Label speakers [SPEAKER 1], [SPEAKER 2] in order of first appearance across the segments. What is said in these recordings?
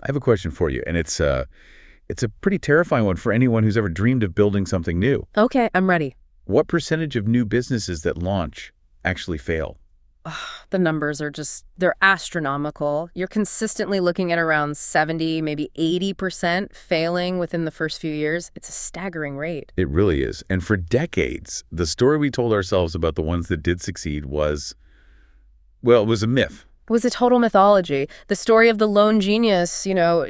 [SPEAKER 1] I have a question for you, and it's a pretty terrifying one for anyone who's ever dreamed of building something new.
[SPEAKER 2] Okay, I'm ready.
[SPEAKER 1] What percentage of new businesses that launch actually fail?
[SPEAKER 2] The numbers are they're astronomical. You're consistently looking at around 70, maybe 80% failing within the first few years. It's a staggering rate.
[SPEAKER 1] It really is. And for decades, the story we told ourselves about the ones that did succeed was, well, it was a myth.
[SPEAKER 2] It was a total mythology. The story of the lone genius,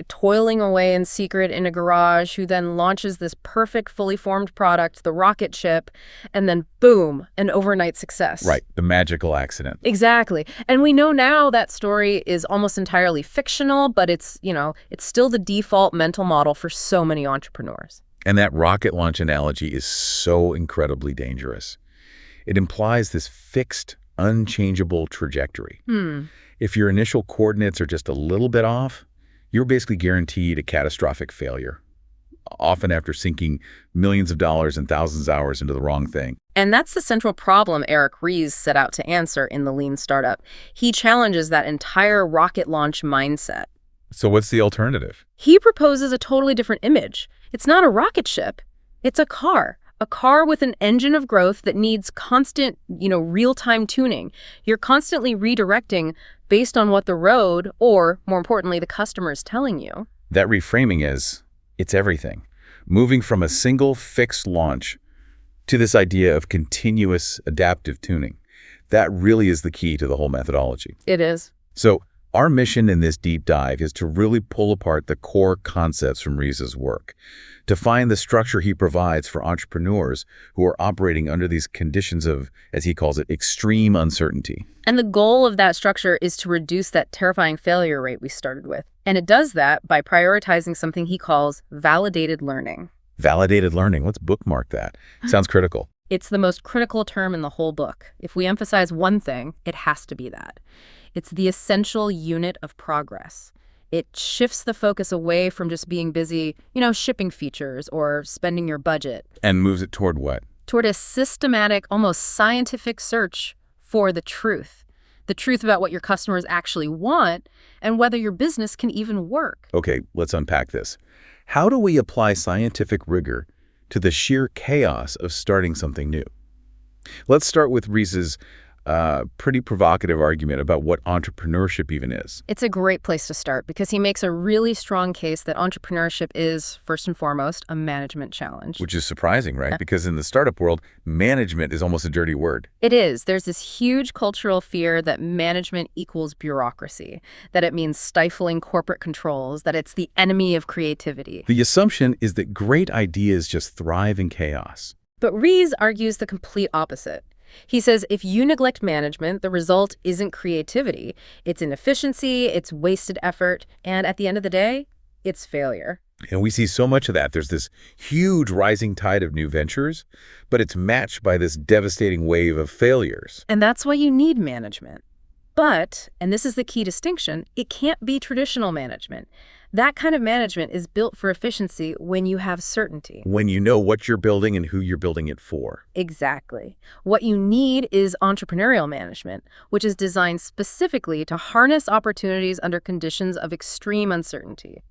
[SPEAKER 2] toiling away in secret in a garage, who then launches this perfect, fully formed product, the rocket ship, and then boom, an overnight success.
[SPEAKER 1] Right, the magical accident.
[SPEAKER 2] Exactly. And we know now that story is almost entirely fictional, but it's still the default mental model for so many entrepreneurs.
[SPEAKER 1] And that rocket launch analogy is so incredibly dangerous. It implies this fixed, unchangeable trajectory. If your initial coordinates are just a little bit off, you're basically guaranteed a catastrophic failure, often after sinking millions of dollars and thousands of hours into the wrong thing.
[SPEAKER 2] And that's the central problem Eric Ries set out to answer in The Lean Startup. He challenges that entire rocket launch mindset.
[SPEAKER 1] So what's the alternative?
[SPEAKER 2] He proposes a totally different image. It's not a rocket ship. It's a car. A car with an engine of growth that needs constant, real-time tuning. You're constantly redirecting based on what the road, or more importantly, the customer is telling you.
[SPEAKER 1] That reframing is, it's everything. Moving from a single fixed launch to this idea of continuous adaptive tuning. That really is the key to the whole methodology.
[SPEAKER 2] It is.
[SPEAKER 1] So our mission in this deep dive is to really pull apart the core concepts from Ries's work, to find the structure he provides for entrepreneurs who are operating under these conditions of, as he calls it, extreme uncertainty.
[SPEAKER 2] And the goal of that structure is to reduce that terrifying failure rate we started with. And it does that by prioritizing something he calls validated learning.
[SPEAKER 1] Validated learning. Let's bookmark that. Sounds critical.
[SPEAKER 2] It's the most critical term in the whole book. If we emphasize one thing, it has to be that. It's the essential unit of progress. It shifts the focus away from just being busy, shipping features or spending your budget.
[SPEAKER 1] And moves it toward what?
[SPEAKER 2] Toward a systematic, almost scientific search for the truth. The truth about what your customers actually want and whether your business can even work.
[SPEAKER 1] Okay, let's unpack this. How do we apply scientific rigor to the sheer chaos of starting something new? Let's start with Ries's pretty provocative argument about what entrepreneurship even is.
[SPEAKER 2] It's a great place to start because he makes a really strong case that entrepreneurship is, first and foremost, a management challenge.
[SPEAKER 1] Which is surprising, right? Because in the startup world, management is almost a dirty word.
[SPEAKER 2] It is. There's this huge cultural fear that management equals bureaucracy, that it means stifling corporate controls, that it's the enemy of creativity.
[SPEAKER 1] The assumption is that great ideas just thrive in chaos.
[SPEAKER 2] But Ries argues the complete opposite. He says if you neglect management, the result isn't creativity. It's inefficiency, it's wasted effort, and at the end of the day, it's failure.
[SPEAKER 1] And we see so much of that. There's this huge rising tide of new ventures, but it's matched by this devastating wave of failures.
[SPEAKER 2] And that's why you need management. But, and this is the key distinction, it can't be traditional management. That kind of management is built for efficiency when you have certainty.
[SPEAKER 1] When you know what you're building and who you're building it for.
[SPEAKER 2] Exactly. What you need is entrepreneurial management, which is designed specifically to harness opportunities under conditions of extreme uncertainty.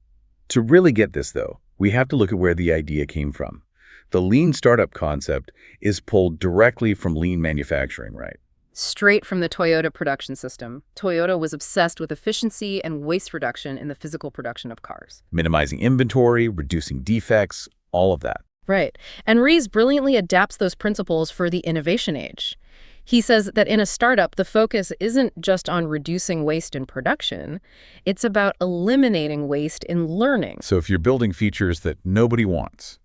[SPEAKER 1] To really get this, though, we have to look at where the idea came from. The lean startup concept is pulled directly from lean manufacturing, right?
[SPEAKER 2] Straight from the Toyota production system. Toyota was obsessed with efficiency and waste reduction in the physical production of cars.
[SPEAKER 1] Minimizing inventory, reducing defects, all of that.
[SPEAKER 2] Right. And Ries brilliantly adapts those principles for the innovation age. He says that in a startup, the focus isn't just on reducing waste in production. It's about eliminating waste in learning.
[SPEAKER 1] So if you're building features that nobody wants,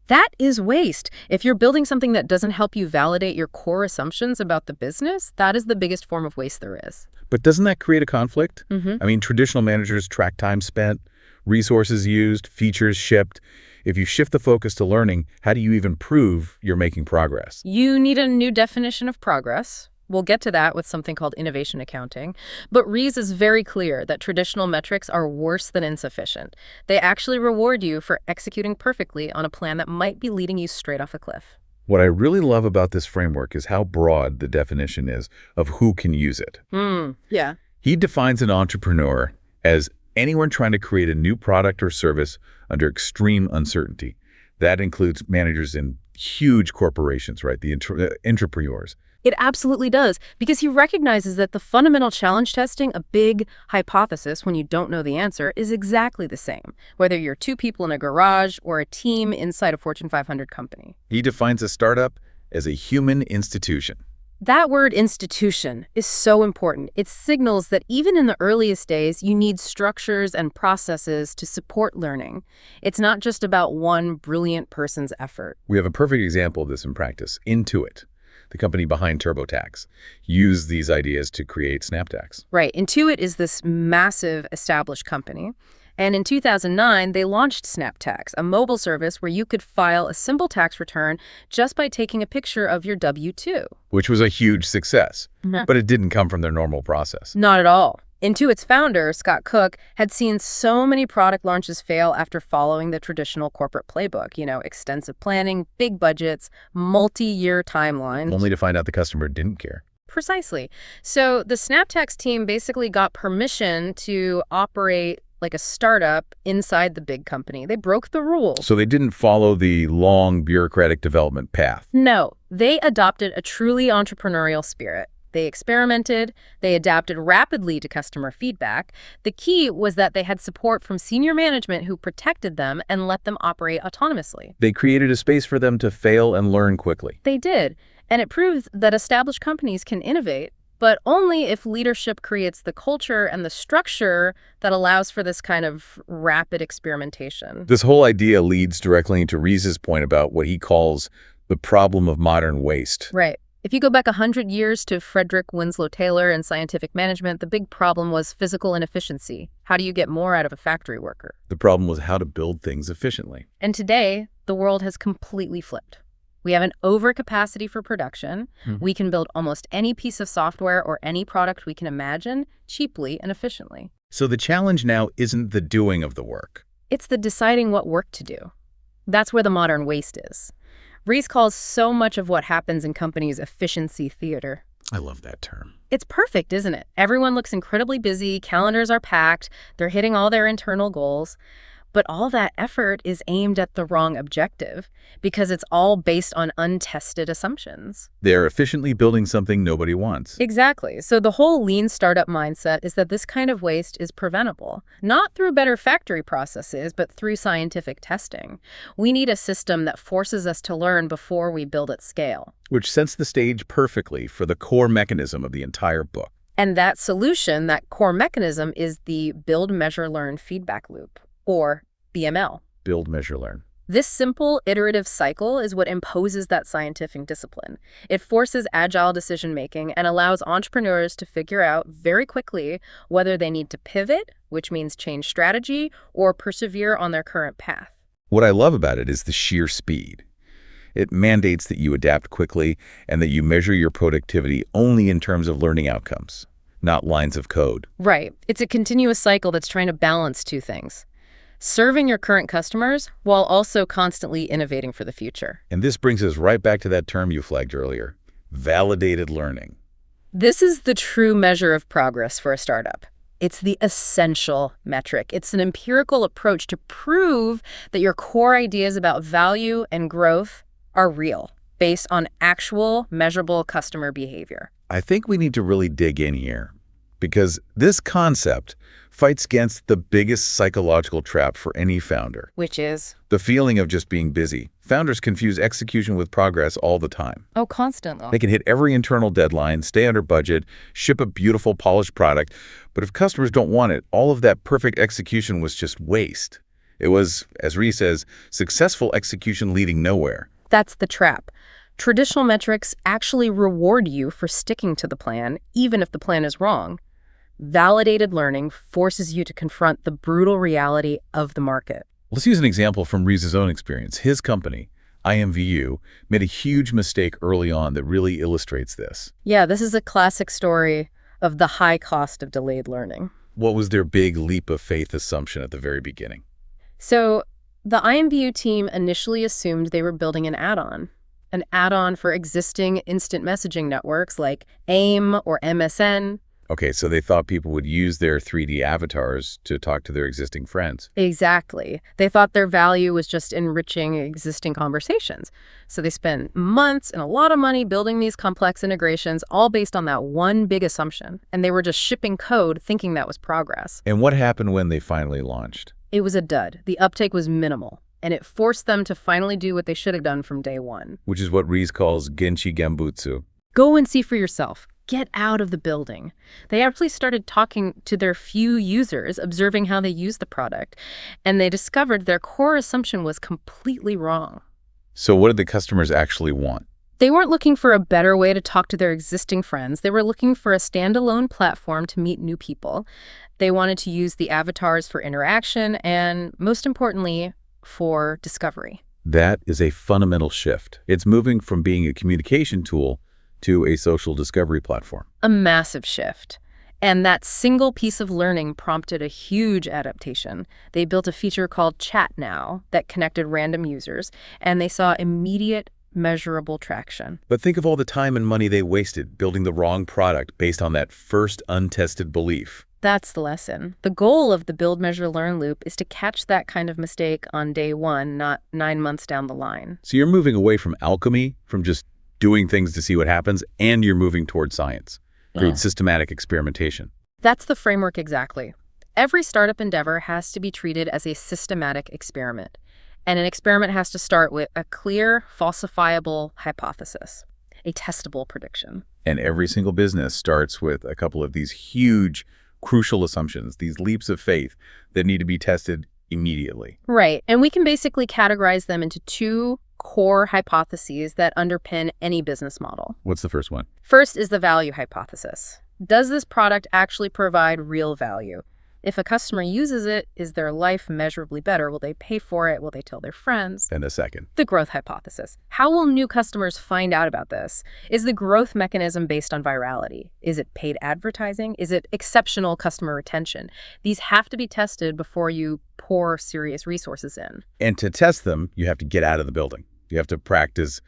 [SPEAKER 2] that is waste. If you're building something that doesn't help you validate your core assumptions about the business, that is the biggest form of waste there is.
[SPEAKER 1] But doesn't that create a conflict?
[SPEAKER 2] Mm-hmm.
[SPEAKER 1] I mean, traditional managers track time spent, resources used, features shipped. If you shift the focus to learning, how do you even prove you're making progress?
[SPEAKER 2] You need a new definition of progress. We'll get to that with something called innovation accounting. But Ries is very clear that traditional metrics are worse than insufficient. They actually reward you for executing perfectly on a plan that might be leading you straight off a cliff.
[SPEAKER 1] What I really love about this framework is how broad the definition is of who can use it.
[SPEAKER 2] Yeah.
[SPEAKER 1] He defines an entrepreneur as anyone trying to create a new product or service under extreme uncertainty. That includes managers in huge corporations, right? The entrepreneurs.
[SPEAKER 2] It absolutely does, because he recognizes that the fundamental challenge testing a big hypothesis when you don't know the answer is exactly the same, whether you're two people in a garage or a team inside a Fortune 500 company.
[SPEAKER 1] He defines a startup as a human institution.
[SPEAKER 2] That word institution is so important. It signals that even in the earliest days, you need structures and processes to support learning. It's not just about one brilliant person's effort.
[SPEAKER 1] We have a perfect example of this in practice. Intuit, the company behind TurboTax, used these ideas to create SnapTax.
[SPEAKER 2] Right. Intuit is this massive established company. And in 2009, they launched SnapTax, a mobile service where you could file a simple tax return just by taking a picture of your W-2.
[SPEAKER 1] Which was a huge success, but it didn't come from their normal process.
[SPEAKER 2] Not at all. Intuit's founder, Scott Cook, had seen so many product launches fail after following the traditional corporate playbook. Extensive planning, big budgets, multi-year timelines.
[SPEAKER 1] Only to find out the customer didn't care.
[SPEAKER 2] Precisely. So the SnapTax team basically got permission to operate like a startup inside the big company. They broke the rules.
[SPEAKER 1] So they didn't follow the long bureaucratic development path.
[SPEAKER 2] No, they adopted a truly entrepreneurial spirit. They experimented, they adapted rapidly to customer feedback. The key was that they had support from senior management who protected them and let them operate autonomously.
[SPEAKER 1] They created a space for them to fail and learn quickly.
[SPEAKER 2] They did, and it proves that established companies can innovate, but only if leadership creates the culture and the structure that allows for this kind of rapid experimentation.
[SPEAKER 1] This whole idea leads directly into Ries's point about what he calls the problem of modern waste.
[SPEAKER 2] Right. If you go back 100 years to Frederick Winslow Taylor and scientific management, the big problem was physical inefficiency. How do you get more out of a factory worker?
[SPEAKER 1] The problem was how to build things efficiently.
[SPEAKER 2] And today, the world has completely flipped. We have an overcapacity for production. We can build almost any piece of software or any product we can imagine cheaply and efficiently.
[SPEAKER 1] So the challenge now isn't the doing of the work.
[SPEAKER 2] It's the deciding what work to do. That's where the modern waste is. Ries calls so much of what happens in companies efficiency theater.
[SPEAKER 1] I love that term.
[SPEAKER 2] It's perfect, isn't it? Everyone looks incredibly busy, calendars are packed, they're hitting all their internal goals. But all that effort is aimed at the wrong objective because it's all based on untested assumptions.
[SPEAKER 1] They're efficiently building something nobody wants.
[SPEAKER 2] Exactly. So the whole lean startup mindset is that this kind of waste is preventable, not through better factory processes, but through scientific testing. We need a system that forces us to learn before we build at scale.
[SPEAKER 1] Which sets the stage perfectly for the core mechanism of the entire book.
[SPEAKER 2] And that solution, that core mechanism, is the build, measure, learn feedback loop, or BML.
[SPEAKER 1] Build, measure, learn.
[SPEAKER 2] This simple, iterative cycle is what imposes that scientific discipline. It forces agile decision-making and allows entrepreneurs to figure out very quickly whether they need to pivot, which means change strategy, or persevere on their current path.
[SPEAKER 1] What I love about it is the sheer speed. It mandates that you adapt quickly and that you measure your productivity only in terms of learning outcomes, not lines of code.
[SPEAKER 2] Right. It's a continuous cycle that's trying to balance two things: serving your current customers while also constantly innovating for the future.
[SPEAKER 1] And this brings us right back to that term you flagged earlier, validated learning.
[SPEAKER 2] This is the true measure of progress for a startup. It's the essential metric. It's an empirical approach to prove that your core ideas about value and growth are real, based on actual, measurable customer behavior.
[SPEAKER 1] I think we need to really dig in here, because this concept fights against the biggest psychological trap for any founder.
[SPEAKER 2] Which is?
[SPEAKER 1] The feeling of just being busy. Founders confuse execution with progress all the time.
[SPEAKER 2] Oh, constantly.
[SPEAKER 1] They can hit every internal deadline, stay under budget, ship a beautiful, polished product, but if customers don't want it, all of that perfect execution was just waste. It was, as Ries says, successful execution leading nowhere.
[SPEAKER 2] That's the trap. Traditional metrics actually reward you for sticking to the plan, even if the plan is wrong. Validated learning forces you to confront the brutal reality of the market.
[SPEAKER 1] Let's use an example from Ries's own experience. His company, IMVU, made a huge mistake early on that really illustrates this.
[SPEAKER 2] Yeah, this is a classic story of the high cost of delayed learning.
[SPEAKER 1] What was their big leap of faith assumption at the very beginning?
[SPEAKER 2] So the IMVU team initially assumed they were building an add-on for existing instant messaging networks like AIM or MSN.
[SPEAKER 1] Okay, so they thought people would use their 3D avatars to talk to their existing friends.
[SPEAKER 2] Exactly. They thought their value was just enriching existing conversations. So they spent months and a lot of money building these complex integrations, all based on that one big assumption. And they were just shipping code thinking that was progress.
[SPEAKER 1] And what happened when they finally launched?
[SPEAKER 2] It was a dud. The uptake was minimal. And it forced them to finally do what they should have done from day one.
[SPEAKER 1] Which is what Ries calls genchi gembutsu.
[SPEAKER 2] Go and see for yourself. Get out of the building. They actually started talking to their few users, observing how they use the product, and they discovered their core assumption was completely wrong.
[SPEAKER 1] So what did the customers actually want?
[SPEAKER 2] They weren't looking for a better way to talk to their existing friends. They were looking for a standalone platform to meet new people. They wanted to use the avatars for interaction and, most importantly, for discovery.
[SPEAKER 1] That is a fundamental shift. It's moving from being a communication tool to a social discovery platform.
[SPEAKER 2] A massive shift. And that single piece of learning prompted a huge adaptation. They built a feature called Chat Now that connected random users, and they saw immediate, measurable traction.
[SPEAKER 1] But think of all the time and money they wasted building the wrong product based on that first untested belief.
[SPEAKER 2] That's the lesson. The goal of the build, measure, learn loop is to catch that kind of mistake on day one, not 9 months down the line.
[SPEAKER 1] So you're moving away from alchemy, from just doing things to see what happens, and you're moving toward science, through systematic experimentation.
[SPEAKER 2] That's the framework exactly. Every startup endeavor has to be treated as a systematic experiment. And an experiment has to start with a clear, falsifiable hypothesis, a testable prediction.
[SPEAKER 1] And every single business starts with a couple of these huge, crucial assumptions, these leaps of faith that need to be tested immediately.
[SPEAKER 2] Right. And we can basically categorize them into two core hypotheses that underpin any business model.
[SPEAKER 1] What's the first one?
[SPEAKER 2] First is the value hypothesis. Does this product actually provide real value? If a customer uses it, is their life measurably better? Will they pay for it? Will they tell their friends?
[SPEAKER 1] And a second.
[SPEAKER 2] The growth hypothesis. How will new customers find out about this? Is the growth mechanism based on virality? Is it paid advertising? Is it exceptional customer retention? These have to be tested before you pour serious resources in.
[SPEAKER 1] And to test them, you have to get out of the building. You have to practice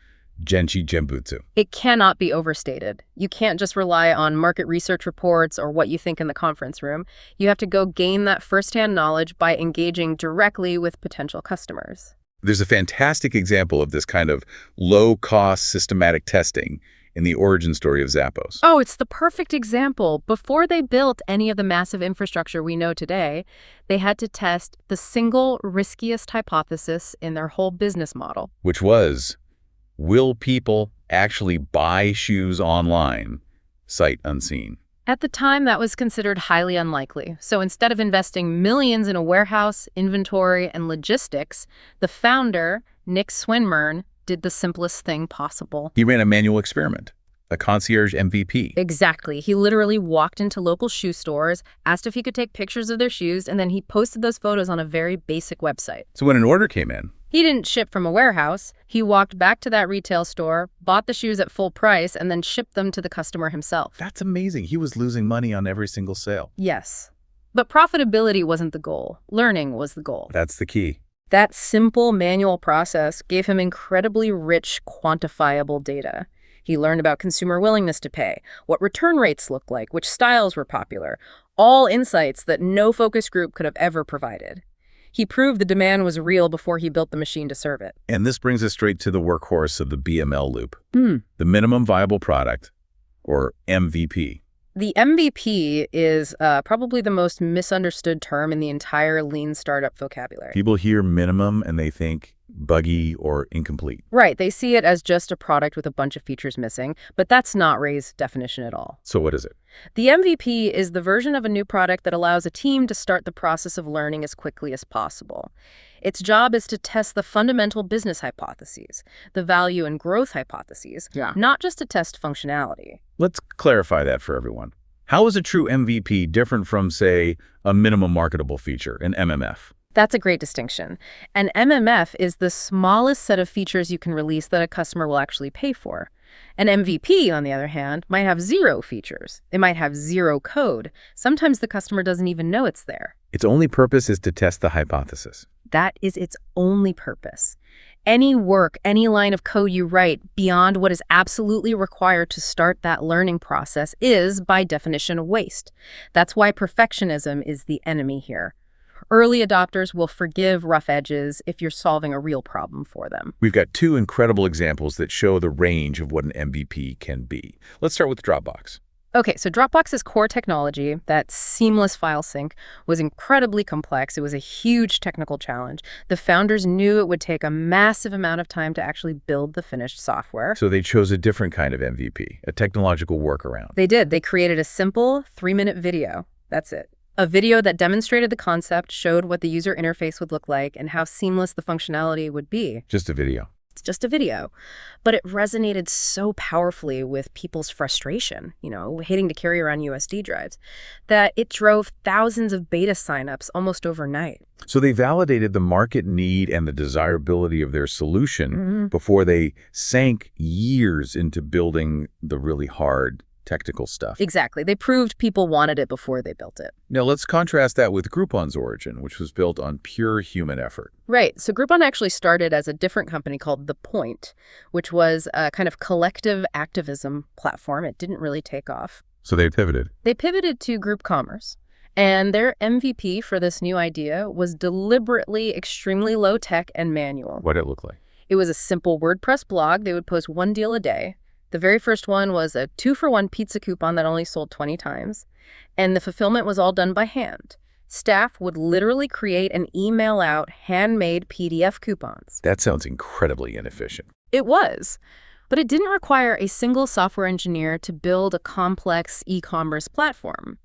[SPEAKER 1] genchi gembutsu.
[SPEAKER 2] It cannot be overstated. You can't just rely on market research reports or what you think in the conference room. You have to go gain that firsthand knowledge by engaging directly with potential customers.
[SPEAKER 1] There's a fantastic example of this kind of low-cost systematic testing in the origin story of Zappos.
[SPEAKER 2] Oh, it's the perfect example. Before they built any of the massive infrastructure we know today, they had to test the single riskiest hypothesis in their whole business model.
[SPEAKER 1] Which was, will people actually buy shoes online, sight unseen?
[SPEAKER 2] At the time, that was considered highly unlikely. So instead of investing millions in a warehouse, inventory, and logistics, the founder, Nick Swinmurn, did the simplest thing possible.
[SPEAKER 1] He ran a manual experiment, a concierge MVP.
[SPEAKER 2] Exactly. He literally walked into local shoe stores, asked if he could take pictures of their shoes, and then he posted those photos on a very basic website.
[SPEAKER 1] So when an order came in,
[SPEAKER 2] he didn't ship from a warehouse. He walked back to that retail store, bought the shoes at full price, and then shipped them to the customer himself.
[SPEAKER 1] That's amazing. He was losing money on every single sale.
[SPEAKER 2] Yes. But profitability wasn't the goal. Learning was the goal.
[SPEAKER 1] That's the key.
[SPEAKER 2] That simple manual process gave him incredibly rich, quantifiable data. He learned about consumer willingness to pay, what return rates looked like, which styles were popular, all insights that no focus group could have ever provided. He proved the demand was real before he built the machine to serve it.
[SPEAKER 1] And this brings us straight to the workhorse of the BML loop, the minimum viable product, or MVP.
[SPEAKER 2] The MVP is probably the most misunderstood term in the entire lean startup vocabulary.
[SPEAKER 1] People hear minimum and they think buggy or incomplete.
[SPEAKER 2] Right. They see it as just a product with a bunch of features missing, but that's not Ray's definition at all.
[SPEAKER 1] So what is it?
[SPEAKER 2] The MVP is the version of a new product that allows a team to start the process of learning as quickly as possible. Its job is to test the fundamental business hypotheses, the value and growth hypotheses, not just to test functionality.
[SPEAKER 1] Let's clarify that for everyone. How is a true MVP different from, say, a minimum marketable feature, an MMF?
[SPEAKER 2] That's a great distinction. An MMF is the smallest set of features you can release that a customer will actually pay for. An MVP, on the other hand, might have 0 features. It might have 0 code. Sometimes the customer doesn't even know it's there.
[SPEAKER 1] Its only purpose is to test the hypothesis.
[SPEAKER 2] That is its only purpose. Any work, any line of code you write beyond what is absolutely required to start that learning process is, by definition, a waste. That's why perfectionism is the enemy here. Early adopters will forgive rough edges if you're solving a real problem for them.
[SPEAKER 1] We've got two incredible examples that show the range of what an MVP can be. Let's start with Dropbox.
[SPEAKER 2] Okay, so Dropbox's core technology, that seamless file sync, was incredibly complex. It was a huge technical challenge. The founders knew it would take a massive amount of time to actually build the finished software.
[SPEAKER 1] So they chose a different kind of MVP, a technological workaround.
[SPEAKER 2] They did. They created a simple 3-minute video. That's it. A video that demonstrated the concept, showed what the user interface would look like, and how seamless the functionality would be.
[SPEAKER 1] Just a video.
[SPEAKER 2] It's just a video. But it resonated so powerfully with people's frustration, hating to carry around USD drives, that it drove thousands of beta signups almost overnight.
[SPEAKER 1] So they validated the market need and the desirability of their solution before they sank years into building the really hard technical stuff.
[SPEAKER 2] Exactly. They proved people wanted it before they built it.
[SPEAKER 1] Now let's contrast that with Groupon's origin, which was built on pure human effort.
[SPEAKER 2] Right. So Groupon actually started as a different company called The Point, which was a kind of collective activism platform. It didn't really take off.
[SPEAKER 1] So they pivoted.
[SPEAKER 2] They pivoted to group commerce. And their MVP for this new idea was deliberately extremely low-tech and manual.
[SPEAKER 1] What did it look like?
[SPEAKER 2] It was a simple WordPress blog. They would post one deal a day. The very first one was a 2-for-1 pizza coupon that only sold 20 times. And the fulfillment was all done by hand. Staff would literally create and email out handmade PDF coupons.
[SPEAKER 1] That sounds incredibly inefficient.
[SPEAKER 2] It was. But it didn't require a single software engineer to build a complex e-commerce platform.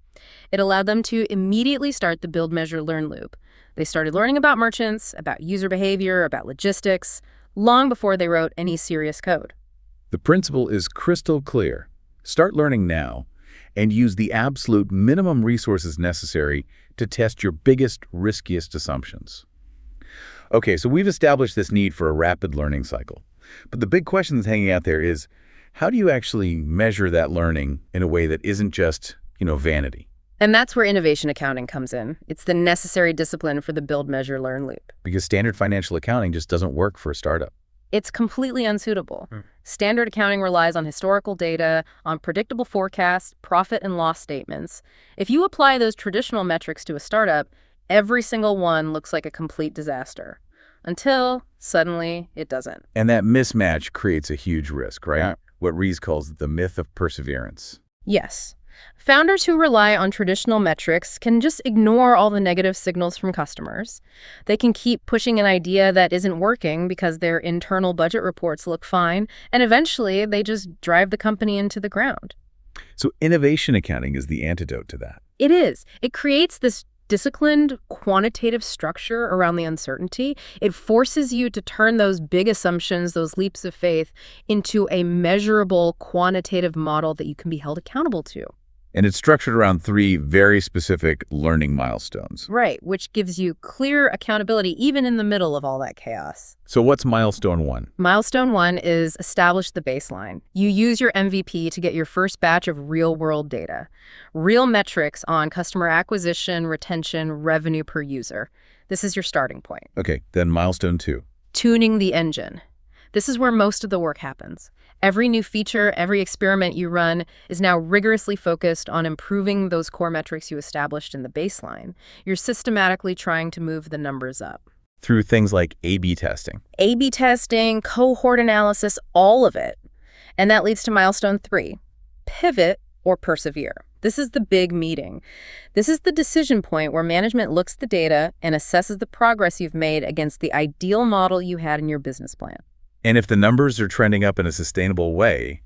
[SPEAKER 2] It allowed them to immediately start the build, measure, learn loop. They started learning about merchants, about user behavior, about logistics, long before they wrote any serious code.
[SPEAKER 1] The principle is crystal clear. Start learning now and use the absolute minimum resources necessary to test your biggest, riskiest assumptions. Okay, so we've established this need for a rapid learning cycle. But the big question that's hanging out there is, how do you actually measure that learning in a way that isn't just, vanity?
[SPEAKER 2] And that's where innovation accounting comes in. It's the necessary discipline for the build, measure, learn loop.
[SPEAKER 1] Because standard financial accounting just doesn't work for a startup.
[SPEAKER 2] It's completely unsuitable. Standard accounting relies on historical data, on predictable forecasts, profit and loss statements. If you apply those traditional metrics to a startup, every single one looks like a complete disaster. Until, suddenly, it doesn't.
[SPEAKER 1] And that mismatch creates a huge risk, right? Yeah. What Ries calls the myth of perseverance.
[SPEAKER 2] Yes. Founders who rely on traditional metrics can just ignore all the negative signals from customers. They can keep pushing an idea that isn't working because their internal budget reports look fine, and eventually they just drive the company into the ground.
[SPEAKER 1] So innovation accounting is the antidote to that.
[SPEAKER 2] It is. It creates this disciplined, quantitative structure around the uncertainty. It forces you to turn those big assumptions, those leaps of faith, into a measurable, quantitative model that you can be held accountable to.
[SPEAKER 1] And it's structured around 3 very specific learning milestones.
[SPEAKER 2] Right, which gives you clear accountability even in the middle of all that chaos.
[SPEAKER 1] So what's milestone 1?
[SPEAKER 2] Milestone 1 is establish the baseline. You use your MVP to get your first batch of real-world data. Real metrics on customer acquisition, retention, revenue per user. This is your starting point.
[SPEAKER 1] Okay, then milestone 2.
[SPEAKER 2] Tuning the engine. This is where most of the work happens. Every new feature, every experiment you run is now rigorously focused on improving those core metrics you established in the baseline. You're systematically trying to move the numbers up.
[SPEAKER 1] Through things like A/B testing.
[SPEAKER 2] A/B testing, cohort analysis, all of it. And that leads to milestone 3, pivot or persevere. This is the big meeting. This is the decision point where management looks at the data and assesses the progress you've made against the ideal model you had in your business plan.
[SPEAKER 1] And if the numbers are trending up in a sustainable way,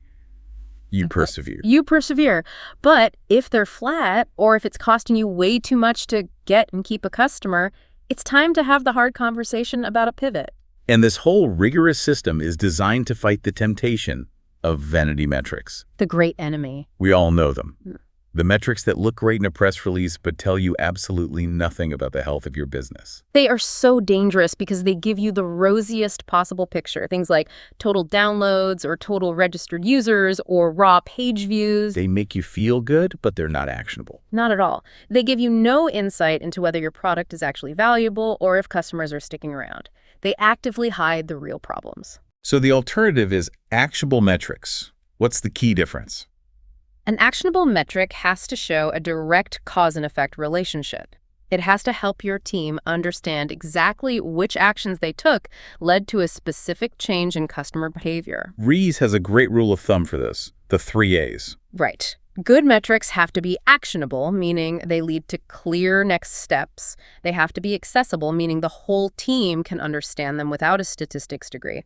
[SPEAKER 1] you persevere.
[SPEAKER 2] You persevere. But if they're flat, or if it's costing you way too much to get and keep a customer, it's time to have the hard conversation about a pivot.
[SPEAKER 1] And this whole rigorous system is designed to fight the temptation of vanity metrics.
[SPEAKER 2] The great enemy.
[SPEAKER 1] We all know them. The metrics that look great in a press release but tell you absolutely nothing about the health of your business.
[SPEAKER 2] They are so dangerous because they give you the rosiest possible picture. Things like total downloads or total registered users or raw page views.
[SPEAKER 1] They make you feel good, but they're not actionable.
[SPEAKER 2] Not at all. They give you no insight into whether your product is actually valuable or if customers are sticking around. They actively hide the real problems.
[SPEAKER 1] So the alternative is actionable metrics. What's the key difference?
[SPEAKER 2] An actionable metric has to show a direct cause and effect relationship. It has to help your team understand exactly which actions they took led to a specific change in customer behavior.
[SPEAKER 1] Ries has a great rule of thumb for this, the 3 A's.
[SPEAKER 2] Right. Good metrics have to be actionable, meaning they lead to clear next steps. They have to be accessible, meaning the whole team can understand them without a statistics degree.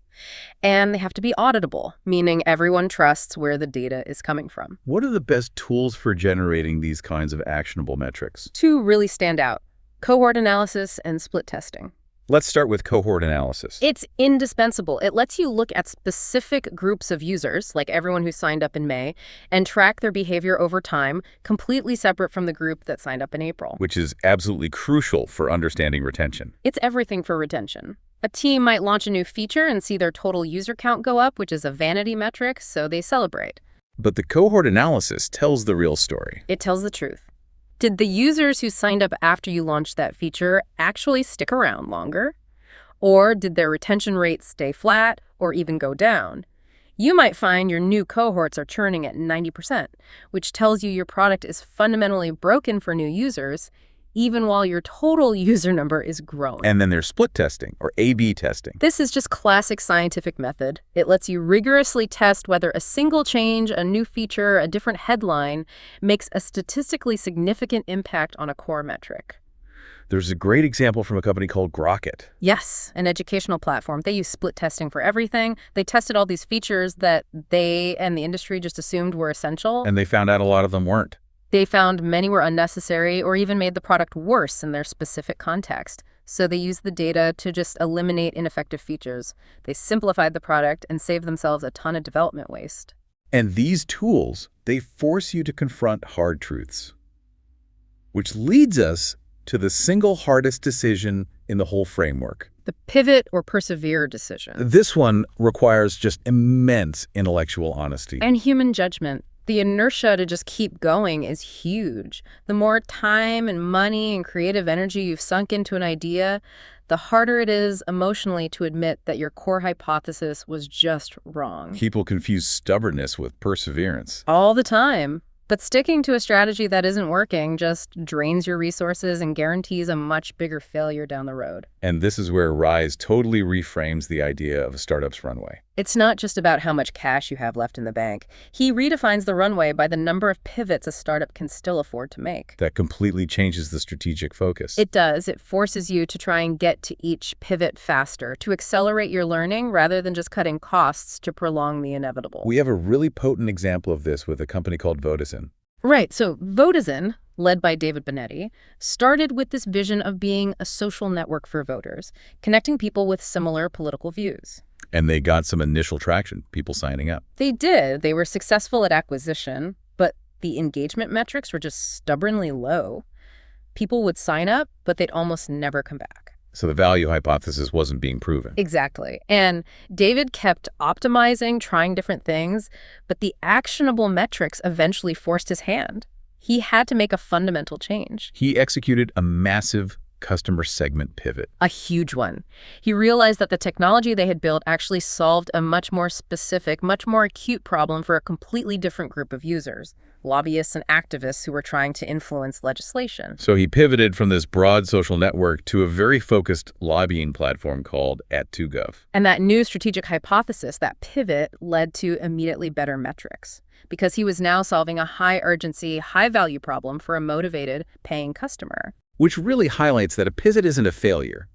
[SPEAKER 2] And they have to be auditable, meaning everyone trusts where the data is coming from.
[SPEAKER 1] What are the best tools for generating these kinds of actionable metrics?
[SPEAKER 2] 2 really stand out: cohort analysis and split testing.
[SPEAKER 1] Let's start with cohort analysis.
[SPEAKER 2] It's indispensable. It lets you look at specific groups of users, like everyone who signed up in May, and track their behavior over time, completely separate from the group that signed up in April.
[SPEAKER 1] Which is absolutely crucial for understanding retention.
[SPEAKER 2] It's everything for retention. A team might launch a new feature and see their total user count go up, which is a vanity metric, so they celebrate.
[SPEAKER 1] But the cohort analysis tells the real story.
[SPEAKER 2] It tells the truth. Did the users who signed up after you launched that feature actually stick around longer? Or did their retention rates stay flat or even go down? You might find your new cohorts are churning at 90%, which tells you your product is fundamentally broken for new users, even while your total user number is growing.
[SPEAKER 1] And then there's split testing, or A/B testing.
[SPEAKER 2] This is just classic scientific method. It lets you rigorously test whether a single change, a new feature, a different headline makes a statistically significant impact on a core metric.
[SPEAKER 1] There's a great example from a company called Grocket.
[SPEAKER 2] Yes, an educational platform. They use split testing for everything. They tested all these features that they and the industry just assumed were essential.
[SPEAKER 1] And they found out a lot of them weren't.
[SPEAKER 2] They found many were unnecessary or even made the product worse in their specific context. So they used the data to just eliminate ineffective features. They simplified the product and saved themselves a ton of development waste.
[SPEAKER 1] And these tools, they force you to confront hard truths. Which leads us to the single hardest decision in the whole framework.
[SPEAKER 2] The pivot or persevere decision.
[SPEAKER 1] This one requires just immense intellectual honesty.
[SPEAKER 2] And human judgment. The inertia to just keep going is huge. The more time and money and creative energy you've sunk into an idea, the harder it is emotionally to admit that your core hypothesis was just wrong.
[SPEAKER 1] People confuse stubbornness with perseverance.
[SPEAKER 2] All the time. But sticking to a strategy that isn't working just drains your resources and guarantees a much bigger failure down the road.
[SPEAKER 1] And this is where Ries totally reframes the idea of a startup's runway.
[SPEAKER 2] It's not just about how much cash you have left in the bank. He redefines the runway by the number of pivots a startup can still afford to make.
[SPEAKER 1] That completely changes the strategic focus.
[SPEAKER 2] It does. It forces you to try and get to each pivot faster, to accelerate your learning rather than just cutting costs to prolong the inevitable.
[SPEAKER 1] We have a really potent example of this with a company called Votizen.
[SPEAKER 2] Right. So Votizen, led by David Vanity, started with this vision of being a social network for voters, connecting people with similar political views.
[SPEAKER 1] And they got some initial traction, people signing up.
[SPEAKER 2] They did. They were successful at acquisition, but the engagement metrics were just stubbornly low. People would sign up, but they'd almost never come back.
[SPEAKER 1] So the value hypothesis wasn't being proven.
[SPEAKER 2] Exactly. And David kept optimizing, trying different things, but the actionable metrics eventually forced his hand. He had to make a fundamental change.
[SPEAKER 1] He executed a massive customer segment pivot.
[SPEAKER 2] A huge one. He realized that the technology they had built actually solved a much more specific, much more acute problem for a completely different group of users, lobbyists and activists who were trying to influence legislation.
[SPEAKER 1] So he pivoted from this broad social network to a very focused lobbying platform called @2gov.
[SPEAKER 2] And that new strategic hypothesis, that pivot, led to immediately better metrics, because he was now solving a high-urgency, high-value problem for a motivated, paying customer.
[SPEAKER 1] Which really highlights that a pivot isn't a failure.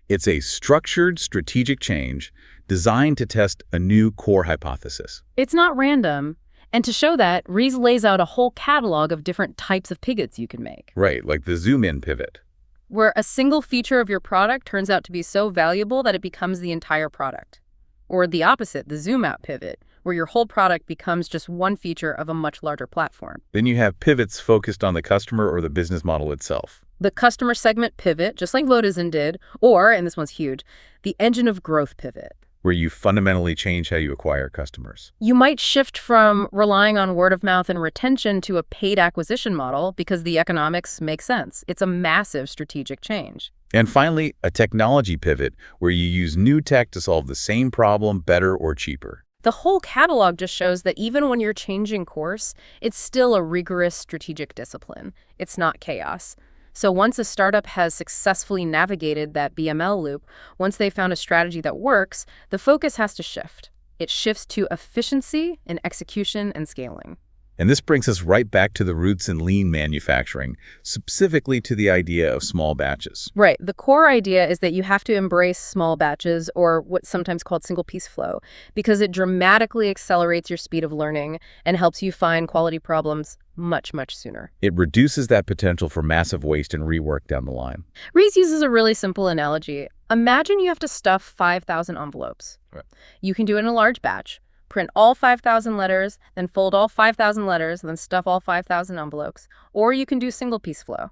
[SPEAKER 1] It's a structured, strategic change designed to test a new core hypothesis.
[SPEAKER 2] It's not random. And to show that, Ries lays out a whole catalog of different types of pivots you can make.
[SPEAKER 1] Right, like the zoom-in pivot.
[SPEAKER 2] Where a single feature of your product turns out to be so valuable that it becomes the entire product. Or the opposite, the zoom-out pivot, where your whole product becomes just one feature of a much larger platform.
[SPEAKER 1] Then you have pivots focused on the customer or the business model itself.
[SPEAKER 2] The customer segment pivot, just like Votizen did, or, and this one's huge, the engine of growth pivot.
[SPEAKER 1] Where you fundamentally change how you acquire customers.
[SPEAKER 2] You might shift from relying on word of mouth and retention to a paid acquisition model because the economics make sense. It's a massive strategic change.
[SPEAKER 1] And finally, a technology pivot where you use new tech to solve the same problem better or cheaper.
[SPEAKER 2] The whole catalog just shows that even when you're changing course, it's still a rigorous strategic discipline. It's not chaos. So once a startup has successfully navigated that BML loop, once they found a strategy that works, the focus has to shift. It shifts to efficiency in execution and scaling.
[SPEAKER 1] And this brings us right back to the roots in lean manufacturing, specifically to the idea of small batches.
[SPEAKER 2] Right. The core idea is that you have to embrace small batches, or what's sometimes called single-piece flow, because it dramatically accelerates your speed of learning and helps you find quality problems much, much sooner.
[SPEAKER 1] It reduces that potential for massive waste and rework down the line.
[SPEAKER 2] Ries uses a really simple analogy. Imagine you have to stuff 5,000 envelopes.
[SPEAKER 1] Right.
[SPEAKER 2] You can do it in a large batch. Print all 5,000 letters, then fold all 5,000 letters, then stuff all 5,000 envelopes. Or you can do single-piece flow.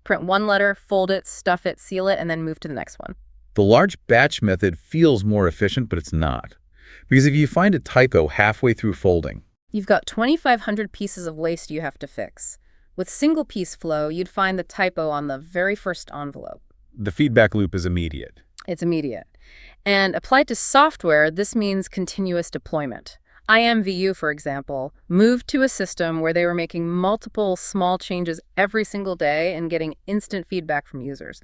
[SPEAKER 2] Print one letter, fold it, stuff it, seal it, and then move to the next one.
[SPEAKER 1] The large batch method feels more efficient, but it's not. Because if you find a typo halfway through folding,
[SPEAKER 2] you've got 2,500 pieces of waste you have to fix. With single-piece flow, you'd find the typo on the very first envelope.
[SPEAKER 1] The feedback loop is immediate.
[SPEAKER 2] It's immediate. And applied to software, this means continuous deployment. IMVU, for example, moved to a system where they were making multiple small changes every single day and getting instant feedback from users.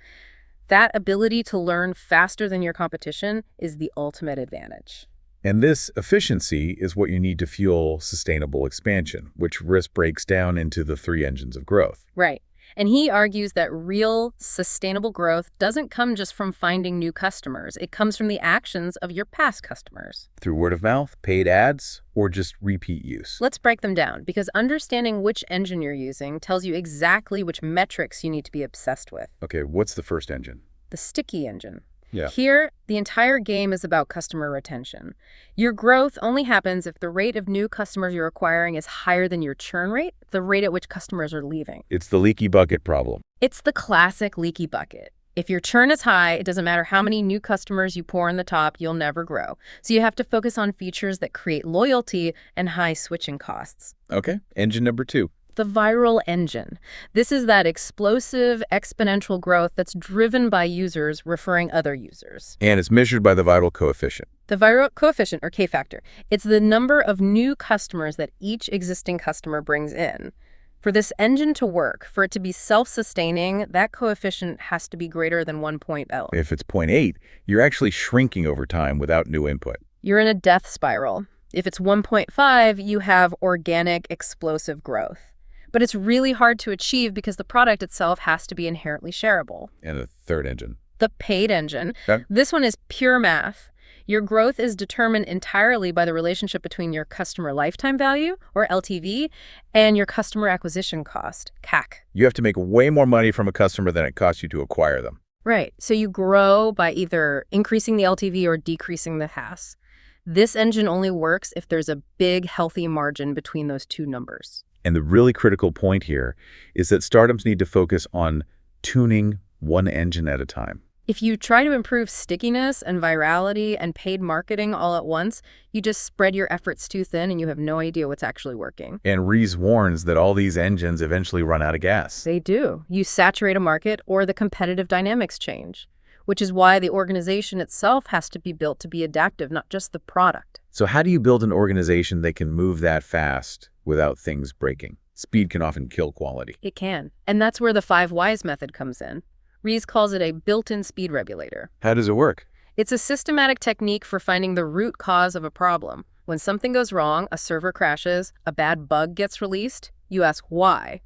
[SPEAKER 2] That ability to learn faster than your competition is the ultimate advantage.
[SPEAKER 1] And this efficiency is what you need to fuel sustainable expansion, which risk breaks down into the three engines of growth.
[SPEAKER 2] Right. And he argues that real, sustainable growth doesn't come just from finding new customers. It comes from the actions of your past customers.
[SPEAKER 1] Through word of mouth, paid ads, or just repeat use.
[SPEAKER 2] Let's break them down, because understanding which engine you're using tells you exactly which metrics you need to be obsessed with.
[SPEAKER 1] Okay, what's the first engine?
[SPEAKER 2] The sticky engine.
[SPEAKER 1] Yeah.
[SPEAKER 2] Here, the entire game is about customer retention. Your growth only happens if the rate of new customers you're acquiring is higher than your churn rate, the rate at which customers are leaving.
[SPEAKER 1] It's the leaky bucket problem.
[SPEAKER 2] It's the classic leaky bucket. If your churn is high, it doesn't matter how many new customers you pour in the top, you'll never grow. So you have to focus on features that create loyalty and high switching costs.
[SPEAKER 1] Okay, engine number two.
[SPEAKER 2] The viral engine. This is that explosive, exponential growth that's driven by users referring other users.
[SPEAKER 1] And it's measured by the viral coefficient.
[SPEAKER 2] The viral coefficient, or K-factor, it's the number of new customers that each existing customer brings in. For this engine to work, for it to be self-sustaining, that coefficient has to be greater than 1.0.
[SPEAKER 1] If it's 0.8, you're actually shrinking over time without new input.
[SPEAKER 2] You're in a death spiral. If it's 1.5, you have organic, explosive growth. But it's really hard to achieve because the product itself has to be inherently shareable.
[SPEAKER 1] And a third engine.
[SPEAKER 2] The paid engine.
[SPEAKER 1] Okay.
[SPEAKER 2] This one is pure math. Your growth is determined entirely by the relationship between your customer lifetime value, or LTV, and your customer acquisition cost, CAC.
[SPEAKER 1] You have to make way more money from a customer than it costs you to acquire them.
[SPEAKER 2] Right. So you grow by either increasing the LTV or decreasing the CAC. This engine only works if there's a big, healthy margin between those two numbers.
[SPEAKER 1] And the really critical point here is that startups need to focus on tuning one engine at a time.
[SPEAKER 2] If you try to improve stickiness and virality and paid marketing all at once, you just spread your efforts too thin and you have no idea what's actually working.
[SPEAKER 1] And Ries warns that all these engines eventually run out of gas.
[SPEAKER 2] They do. You saturate a market or the competitive dynamics change, which is why the organization itself has to be built to be adaptive, not just the product.
[SPEAKER 1] So how do you build an organization that can move that fast without things breaking? Speed can often kill quality.
[SPEAKER 2] It can. And that's where the 5 whys method comes in. Ries calls it a built-in speed regulator.
[SPEAKER 1] How does it work?
[SPEAKER 2] It's a systematic technique for finding the root cause of a problem. When something goes wrong, a server crashes, a bad bug gets released, you ask why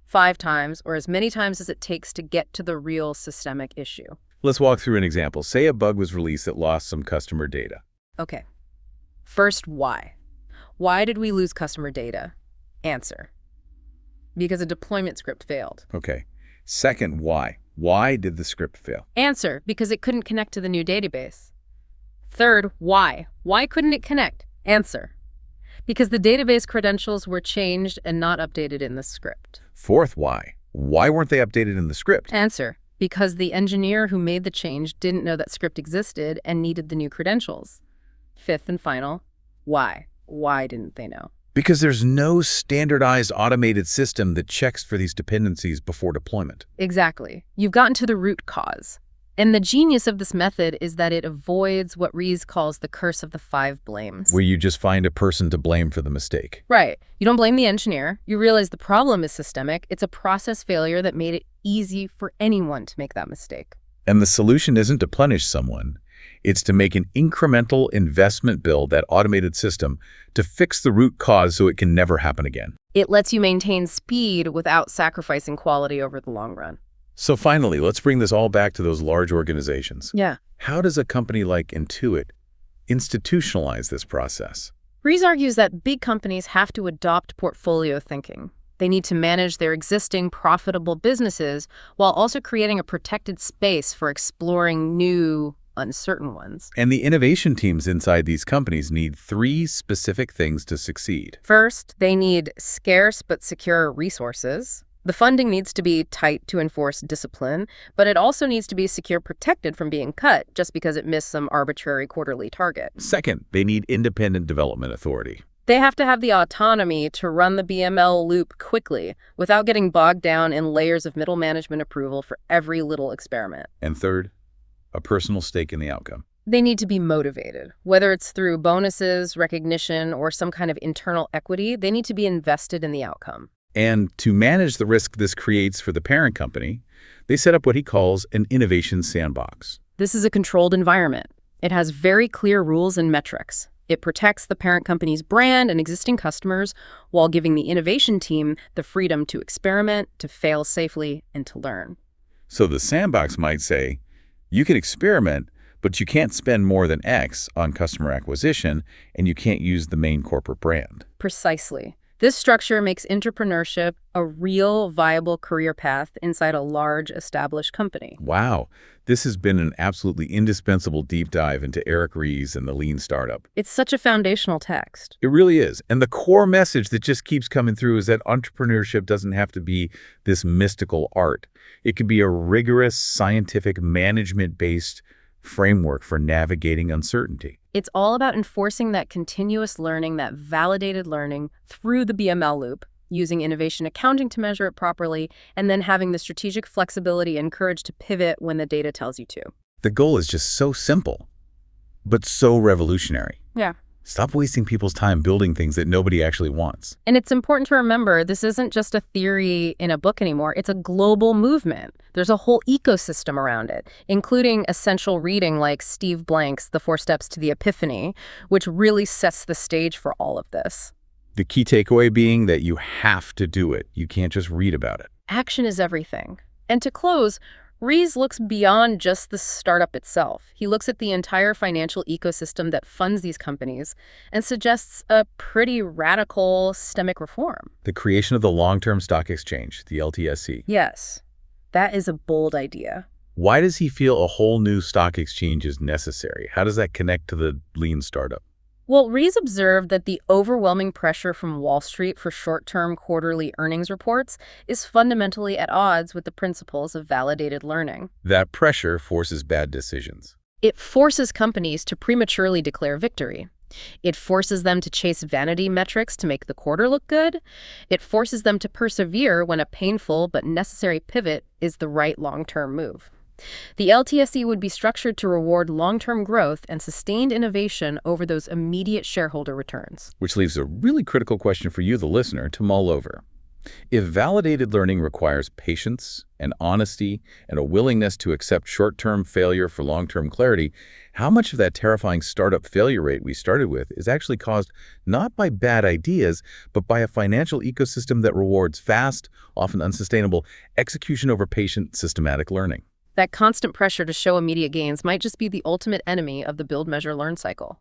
[SPEAKER 2] 5 times or as many times as it takes to get to the real systemic issue.
[SPEAKER 1] Let's walk through an example. Say a bug was released that lost some customer data.
[SPEAKER 2] Okay. First, why? Why did we lose customer data? Answer: because a deployment script failed.
[SPEAKER 1] Okay. Second, why? Why did the script fail?
[SPEAKER 2] Answer: because it couldn't connect to the new database. Third, why? Why couldn't it connect? Answer: Because the database credentials were changed and not updated in the script.
[SPEAKER 1] Fourth, why? Why weren't they updated in the script?
[SPEAKER 2] Answer: because the engineer who made the change didn't know that script existed and needed the new credentials. Fifth and final, why? Why didn't they know?
[SPEAKER 1] Because there's no standardized automated system that checks for these dependencies before deployment.
[SPEAKER 2] Exactly. You've gotten to the root cause. And the genius of this method is that it avoids what Ries calls the curse of the 5 blames.
[SPEAKER 1] Where you just find a person to blame for the mistake.
[SPEAKER 2] Right. You don't blame the engineer. You realize the problem is systemic. It's a process failure that made it easy for anyone to make that mistake.
[SPEAKER 1] And the solution isn't to punish someone. It's to make an incremental investment build that automated system to fix the root cause so it can never happen again.
[SPEAKER 2] It lets you maintain speed without sacrificing quality over the long run.
[SPEAKER 1] So finally, let's bring this all back to those large organizations.
[SPEAKER 2] Yeah.
[SPEAKER 1] How does a company like Intuit institutionalize this process?
[SPEAKER 2] Ries argues that big companies have to adopt portfolio thinking. They need to manage their existing profitable businesses while also creating a protected space for exploring new, uncertain ones.
[SPEAKER 1] And the innovation teams inside these companies need 3 specific things to succeed.
[SPEAKER 2] First, they need scarce but secure resources. The funding needs to be tight to enforce discipline, but it also needs to be secure, protected from being cut just because it missed some arbitrary quarterly target.
[SPEAKER 1] Second, they need independent development authority.
[SPEAKER 2] They have to have the autonomy to run the BML loop quickly without getting bogged down in layers of middle management approval for every little experiment.
[SPEAKER 1] And third, a personal stake in the outcome.
[SPEAKER 2] They need to be motivated. Whether it's through bonuses, recognition, or some kind of internal equity, they need to be invested in the outcome.
[SPEAKER 1] And to manage the risk this creates for the parent company, they set up what he calls an innovation sandbox.
[SPEAKER 2] This is a controlled environment. It has very clear rules and metrics. It protects the parent company's brand and existing customers while giving the innovation team the freedom to experiment, to fail safely, and to learn.
[SPEAKER 1] So the sandbox might say, you can experiment, but you can't spend more than X on customer acquisition, and you can't use the main corporate brand.
[SPEAKER 2] Precisely. This structure makes entrepreneurship a real, viable career path inside a large, established company.
[SPEAKER 1] Wow, this has been an absolutely indispensable deep dive into Eric Ries and the lean startup.
[SPEAKER 2] It's such a foundational text.
[SPEAKER 1] It really is. And the core message that just keeps coming through is that entrepreneurship doesn't have to be this mystical art. It can be a rigorous, scientific, management-based framework for navigating uncertainty.
[SPEAKER 2] It's all about enforcing that continuous learning, that validated learning through the BML loop, using innovation accounting to measure it properly, and then having the strategic flexibility and courage to pivot when the data tells you to.
[SPEAKER 1] The goal is just so simple, but so revolutionary.
[SPEAKER 2] Yeah.
[SPEAKER 1] Stop wasting people's time building things that nobody actually wants.
[SPEAKER 2] And it's important to remember this isn't just a theory in a book anymore. It's a global movement. There's a whole ecosystem around it, including essential reading like Steve Blank's The 4 Steps to the Epiphany, which really sets the stage for all of this.
[SPEAKER 1] The key takeaway being that you have to do it. You can't just read about it.
[SPEAKER 2] Action is everything. And to close, Ries looks beyond just the startup itself. He looks at the entire financial ecosystem that funds these companies and suggests a pretty radical systemic reform.
[SPEAKER 1] The creation of the long-term stock exchange, the LTSE.
[SPEAKER 2] Yes, that is a bold idea.
[SPEAKER 1] Why does he feel a whole new stock exchange is necessary? How does that connect to the lean startup?
[SPEAKER 2] Well, Ries observed that the overwhelming pressure from Wall Street for short-term quarterly earnings reports is fundamentally at odds with the principles of validated learning.
[SPEAKER 1] That pressure forces bad decisions.
[SPEAKER 2] It forces companies to prematurely declare victory. It forces them to chase vanity metrics to make the quarter look good. It forces them to persevere when a painful but necessary pivot is the right long-term move. The LTSE would be structured to reward long-term growth and sustained innovation over those immediate shareholder returns.
[SPEAKER 1] Which leaves a really critical question for you, the listener, to mull over. If validated learning requires patience and honesty and a willingness to accept short-term failure for long-term clarity, how much of that terrifying startup failure rate we started with is actually caused not by bad ideas, but by a financial ecosystem that rewards fast, often unsustainable, execution over patient, systematic learning?
[SPEAKER 2] That constant pressure to show immediate gains might just be the ultimate enemy of the build, measure, learn cycle.